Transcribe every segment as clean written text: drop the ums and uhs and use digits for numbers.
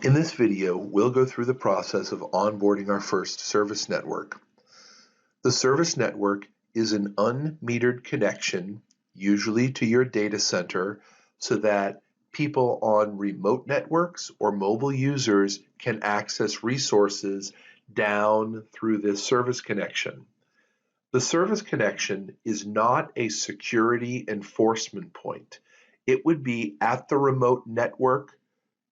In this video, we'll go through the process of onboarding our first service network. The service network is an unmetered connection, usually to your data center, so that people on remote networks or mobile users can access resources down through this service connection. The service connection is not a security enforcement point. It would be at the remote network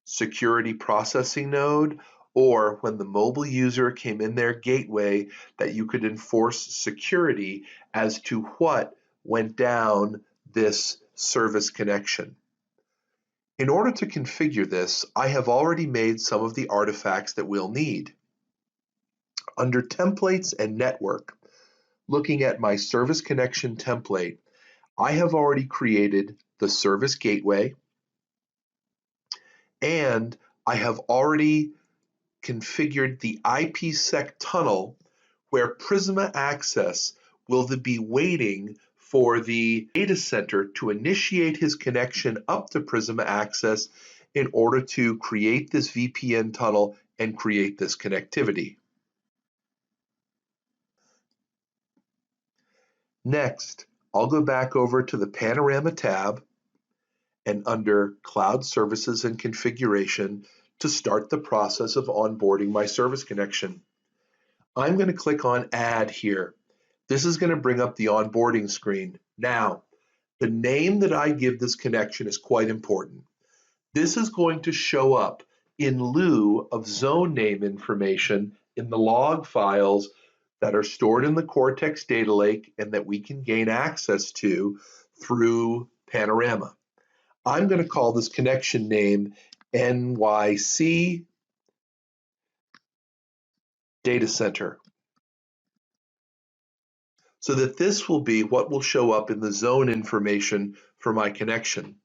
security processing node, or when the mobile user came in their gateway, that you could enforce security as to what went down this service connection. In order to configure this, I have already made some of the artifacts that we'll need. Under Templates and Network, looking at my service connection template, I have already created the service gateway, and I have already configured the IPsec tunnel where Prisma Access will be waiting for the data center to initiate his connection up to Prisma Access in order to create this VPN tunnel and create this connectivity. Next, I'll go back over to the Panorama tab and under Cloud Services and Configuration to start the process of onboarding my service connection. I'm going to click on Add here. This is going to bring up the onboarding screen. Now, the name that I give this connection is quite important. This is going to show up in lieu of zone name information in the log files that are stored in the Cortex data lake and that we can gain access to through Panorama. I'm going to call this connection name NYC Data Center, so that this will be what will show up in the zone information for my connection.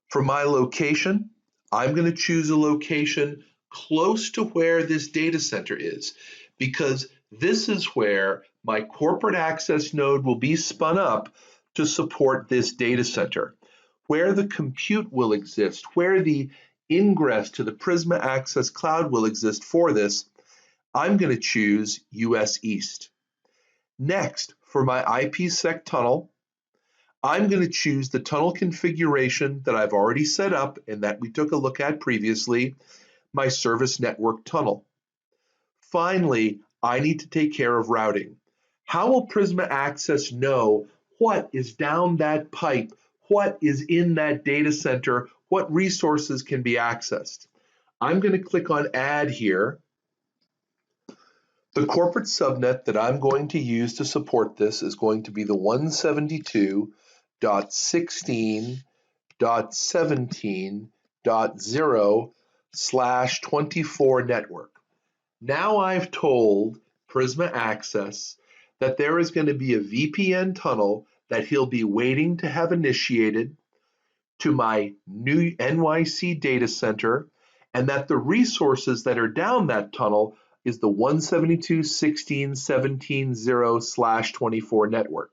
For my location, I'm going to choose a location close to where this data center is, because this is where my corporate access node will be spun up to support this data center. Where the compute will exist, where the ingress to the Prisma Access Cloud will exist for this, I'm going to choose US East. Next, for my IPsec tunnel, I'm going to choose the tunnel configuration that I've already set up and that we took a look at previously, my service network tunnel. Finally, I need to take care of routing. How will Prisma Access know what is down that pipe, what is in that data center, what resources can be accessed? I'm going to click on Add here. The corporate subnet that I'm going to use to support this is going to be the 172.16.17.0/24 network. Now I've told Prisma Access that there is going to be a VPN tunnel that he'll be waiting to have initiated to my new NYC data center, and that the resources that are down that tunnel is the 172.16.17.0/24 network.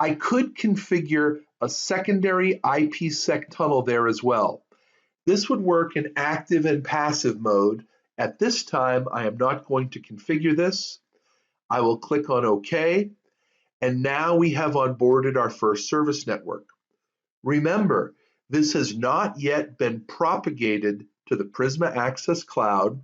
I could configure a secondary IPsec tunnel there as well. This would work in active and passive mode. At this time, I am not going to configure this. I will click on OK, and now we have onboarded our first service network. Remember, this has not yet been propagated to the Prisma Access Cloud.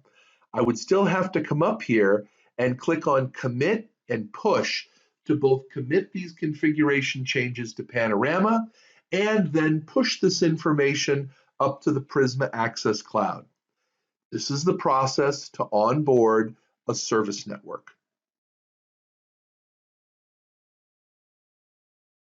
I would still have to come up here and click on Commit and Push to both commit these configuration changes to Panorama and then push this information up to the Prisma Access Cloud. This is the process to onboard a service network.